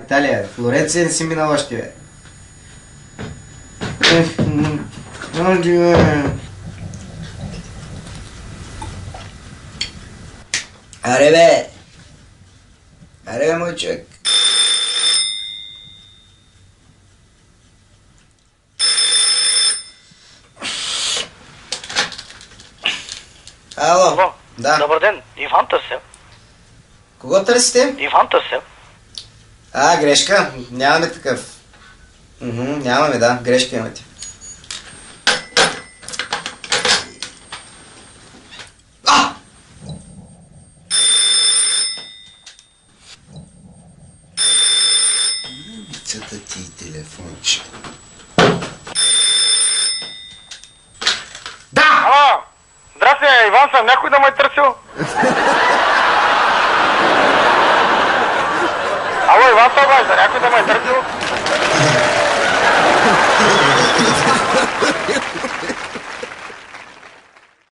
Италия, Флоренция не си минал още, бе. Аре, бе! Аре, бе, мой човек! Ало? Ало? Да. Добър ден, Иван търся. Кого търсите? Иван търся. Грешка. Нямаме такъв. Нямаме, да. Грешка имате. Бицата ти и телефонче. Да! Ало! Здрасти, Иван съм. Някой да ме е търсил? Ало, Иван съм, някой да ме е търсил?